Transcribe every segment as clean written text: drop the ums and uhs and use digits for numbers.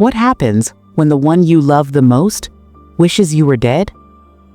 What happens when the one you love the most wishes you were dead?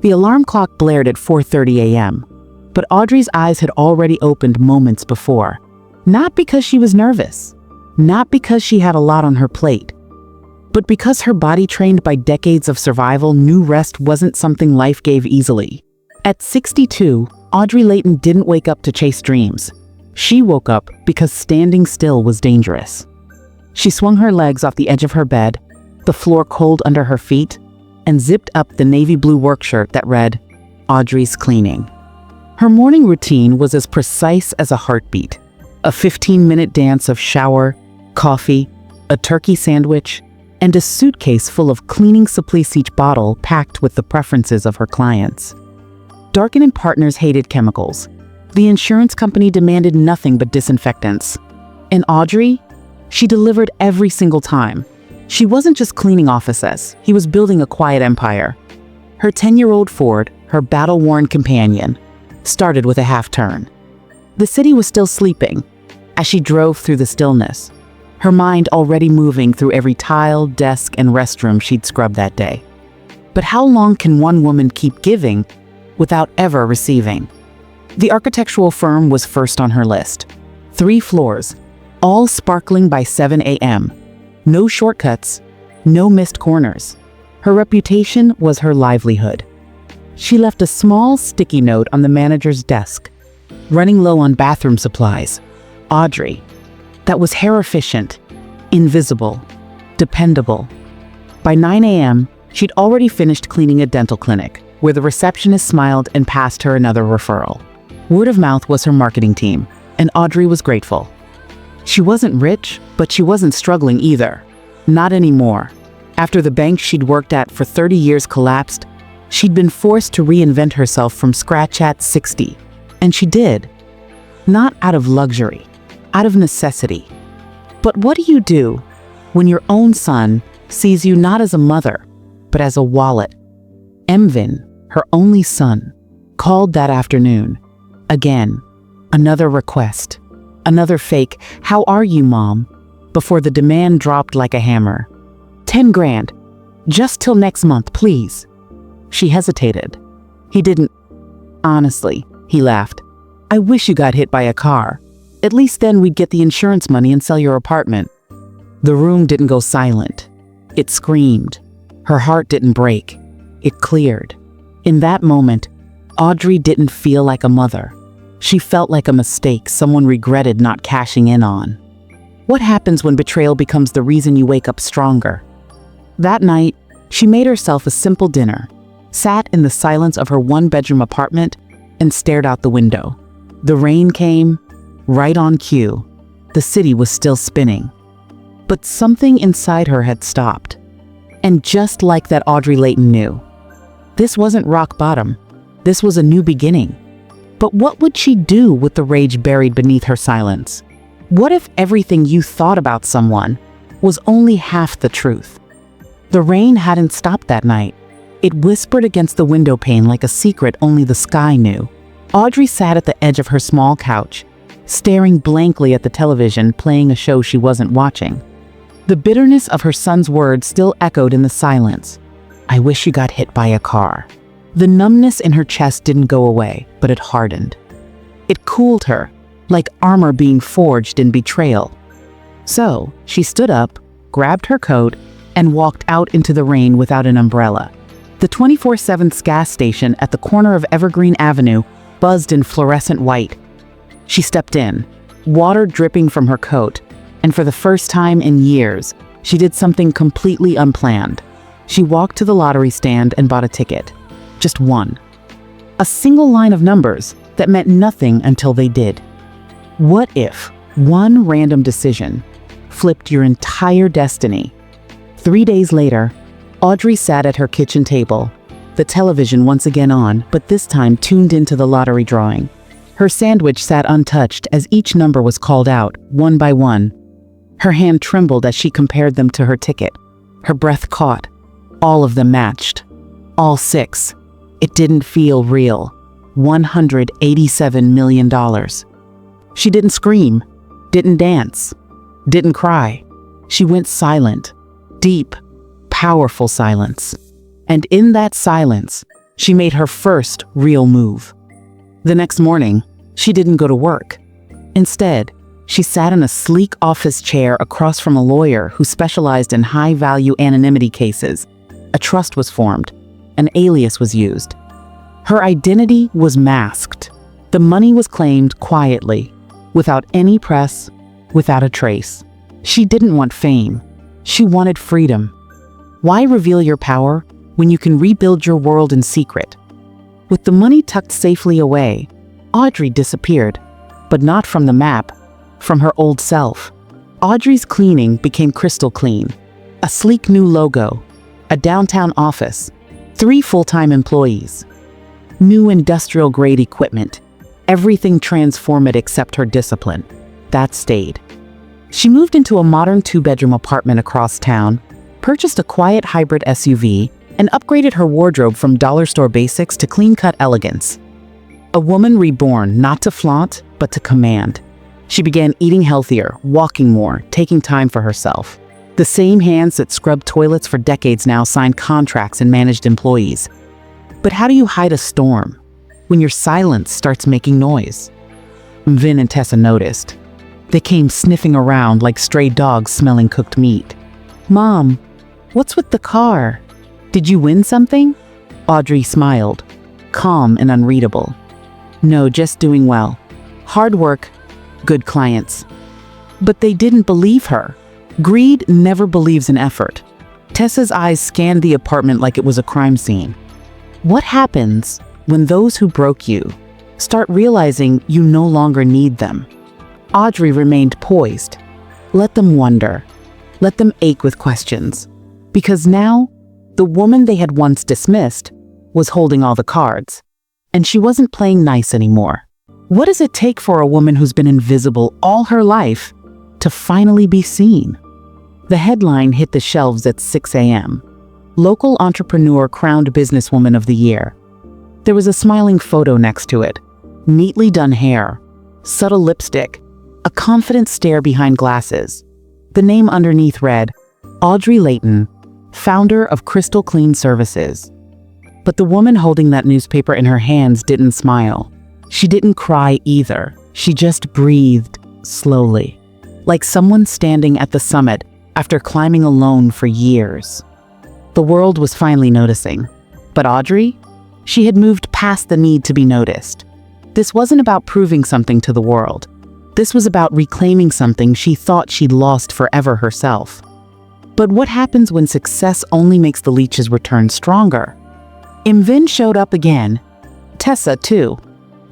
The alarm clock blared at 4:30 a.m., but Audrey's eyes had already opened moments before. Not because she was nervous, not because she had a lot on her plate, but because her body, trained by decades of survival, knew rest wasn't something life gave easily. At 62, Audrey Layton didn't wake up to chase dreams. She woke up because standing still was dangerous. She swung her legs off the edge of her bed, the floor cold under her feet, and zipped up the navy blue work shirt that read, "Audrey's cleaning." Her morning routine was as precise as a heartbeat. A 15-minute dance of shower, coffee, a turkey sandwich, and a suitcase full of cleaning supplies, each bottle packed with the preferences of her clients. Darkin & Partners hated chemicals. The insurance company demanded nothing but disinfectants. And Audrey? She delivered every single time. She wasn't just cleaning offices, he was building a quiet empire. Her 10-year-old Ford, her battle-worn companion, started with a half-turn. The city was still sleeping as she drove through the stillness, her mind already moving through every tile, desk, and restroom she'd scrubbed that day. But how long can one woman keep giving without ever receiving? The architectural firm was first on her list. 3 floors, all sparkling by 7 a.m. No shortcuts, no missed corners. Her reputation was her livelihood. She left a small sticky note on the manager's desk, running low on bathroom supplies. Audrey. That was hair efficient, invisible, dependable. By 9 a.m., she'd already finished cleaning a dental clinic, where the receptionist smiled and passed her another referral. Word of mouth was her marketing team, and Audrey was grateful. She wasn't rich, but she wasn't struggling either. Not anymore. After the bank she'd worked at for 30 years collapsed, she'd been forced to reinvent herself from scratch at 60. And she did. Not out of luxury, out of necessity. But what do you do when your own son sees you not as a mother, but as a wallet? Emvin, her only son, called that afternoon. Again, another request. Another fake, "How are you, Mom?" before the demand dropped like a hammer. 10 grand. Just till next month, please. She hesitated. He didn't. Honestly, he laughed. "I wish you got hit by a car. At least then we'd get the insurance money and sell your apartment." The room didn't go silent. It screamed. Her heart didn't break. It cleared. In that moment, Audrey didn't feel like a mother. She felt like a mistake someone regretted not cashing in on. What happens when betrayal becomes the reason you wake up stronger? That night, she made herself a simple dinner, sat in the silence of her 1-bedroom apartment, and stared out the window. The rain came, right on cue. The city was still spinning. But something inside her had stopped. And just like that, Audrey Layton knew. This wasn't rock bottom. This was a new beginning. But what would she do with the rage buried beneath her silence? What if everything you thought about someone was only half the truth? The rain hadn't stopped that night. It whispered against the window pane like a secret only the sky knew. Audrey sat at the edge of her small couch, staring blankly at the television playing a show she wasn't watching. The bitterness of her son's words still echoed in the silence. "I wish you got hit by a car." The numbness in her chest didn't go away, but it hardened. It cooled her, like armor being forged in betrayal. So, she stood up, grabbed her coat, and walked out into the rain without an umbrella. The 24/7 gas station at the corner of Evergreen Avenue buzzed in fluorescent white. She stepped in, water dripping from her coat, and for the first time in years, she did something completely unplanned. She walked to the lottery stand and bought a ticket. Just one. A single line of numbers that meant nothing until they did. What if one random decision flipped your entire destiny? 3 days later, Audrey sat at her kitchen table, the television once again on, but this time tuned into the lottery drawing. Her sandwich sat untouched as each number was called out, one by one. Her hand trembled as she compared them to her ticket. Her breath caught. All of them matched. All 6. It didn't feel real. $187 million. She didn't scream, didn't dance, didn't cry. She went silent. Deep, powerful silence. And in that silence, she made her first real move. The next morning, she didn't go to work. Instead, she sat in a sleek office chair across from a lawyer who specialized in high-value anonymity cases. A trust was formed. An alias was used. Her identity was masked. The money was claimed quietly, without any press, without a trace. She didn't want fame. She wanted freedom. Why reveal your power when you can rebuild your world in secret? With the money tucked safely away, Audrey disappeared, but not from the map, from her old self. Audrey's cleaning became crystal clean. A sleek new logo, a downtown office, 3 full-time employees, new industrial-grade equipment, everything transformed except her discipline. That stayed. She moved into a modern 2-bedroom apartment across town, purchased a quiet hybrid SUV, and upgraded her wardrobe from dollar store basics to clean-cut elegance. A woman reborn not to flaunt, but to command. She began eating healthier, walking more, taking time for herself. The same hands that scrubbed toilets for decades now signed contracts and managed employees. But how do you hide a storm when your silence starts making noise? Vin and Tessa noticed. They came sniffing around like stray dogs smelling cooked meat. "Mom, what's with the car? Did you win something?" Audrey smiled, calm and unreadable. "No, just doing well. Hard work, good clients." But they didn't believe her. Greed never believes in effort. Tessa's eyes scanned the apartment like it was a crime scene. What happens when those who broke you start realizing you no longer need them? Audrey remained poised. Let them wonder. Let them ache with questions. Because now, the woman they had once dismissed was holding all the cards. And she wasn't playing nice anymore. What does it take for a woman who's been invisible all her life to finally be seen? The headline hit the shelves at 6 a.m. Local entrepreneur crowned businesswoman of the year. There was a smiling photo next to it. Neatly done hair, subtle lipstick, a confident stare behind glasses. The name underneath read, Audrey Layton, founder of Crystal Clean Services. But the woman holding that newspaper in her hands didn't smile. She didn't cry either. She just breathed slowly, like someone standing at the summit after climbing alone for years. The world was finally noticing. But Audrey? She had moved past the need to be noticed. This wasn't about proving something to the world. This was about reclaiming something she thought she'd lost forever herself. But what happens when success only makes the leeches return stronger? Vin showed up again. Tessa, too.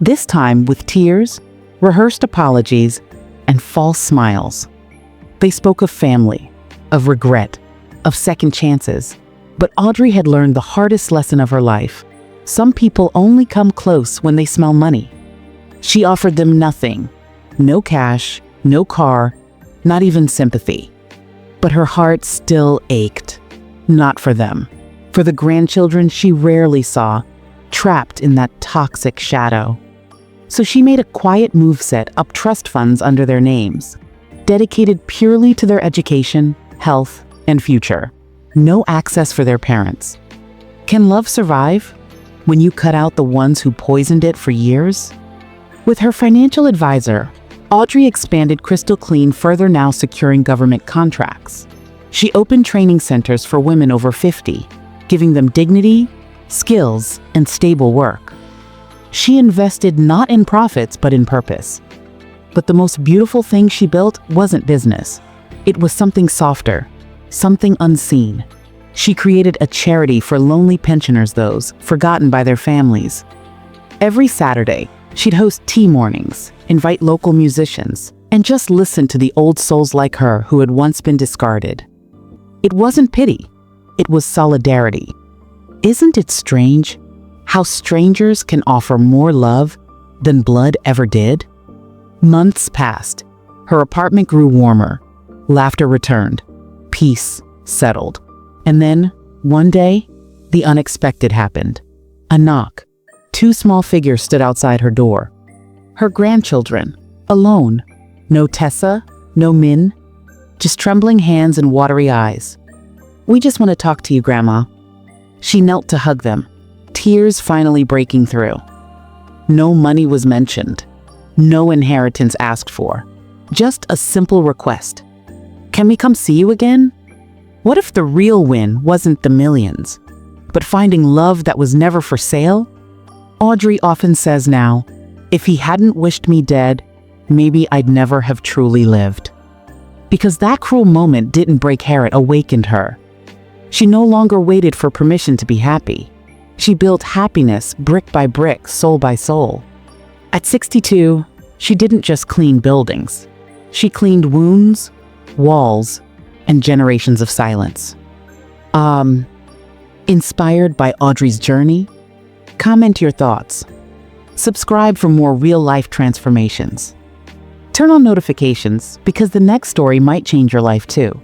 This time with tears, rehearsed apologies, and false smiles. They spoke of family, of regret, of second chances. But Audrey had learned the hardest lesson of her life. Some people only come close when they smell money. She offered them nothing. No cash, no car, not even sympathy. But her heart still ached. Not for them. For the grandchildren she rarely saw, trapped in that toxic shadow. So she made a quiet move, set up trust funds under their names, dedicated purely to their education, health, and future. No access for their parents. Can love survive when you cut out the ones who poisoned it for years? With her financial advisor, Audrey expanded Crystal Clean further, now securing government contracts. She opened training centers for women over 50, giving them dignity, skills, and stable work. She invested not in profits but in purpose. But the most beautiful thing she built wasn't business. It was something softer, something unseen. She created a charity for lonely pensioners, those forgotten by their families. Every Saturday, she'd host tea mornings, invite local musicians, and just listen to the old souls like her who had once been discarded. It wasn't pity, it was solidarity. Isn't it strange how strangers can offer more love than blood ever did? Months passed. Her apartment grew warmer. Laughter returned. Peace settled. And then, one day, the unexpected happened. A knock. 2 small figures stood outside her door. Her grandchildren, alone. No Tessa, no Min, just trembling hands and watery eyes. "We just want to talk to you, Grandma." She knelt to hug them, tears finally breaking through. No money was mentioned. No inheritance asked for. Just a simple request. "Can we come see you again?" What if the real win wasn't the millions, but finding love that was never for sale? Audrey often says now, "If he hadn't wished me dead, maybe I'd never have truly lived." Because that cruel moment didn't break her, it awakened her. She no longer waited for permission to be happy. She built happiness brick by brick, soul by soul. At 62, she didn't just clean buildings. She cleaned wounds, walls, and generations of silence. Inspired by Audrey's journey? Comment your thoughts. Subscribe for more real-life transformations. Turn on notifications because the next story might change your life too.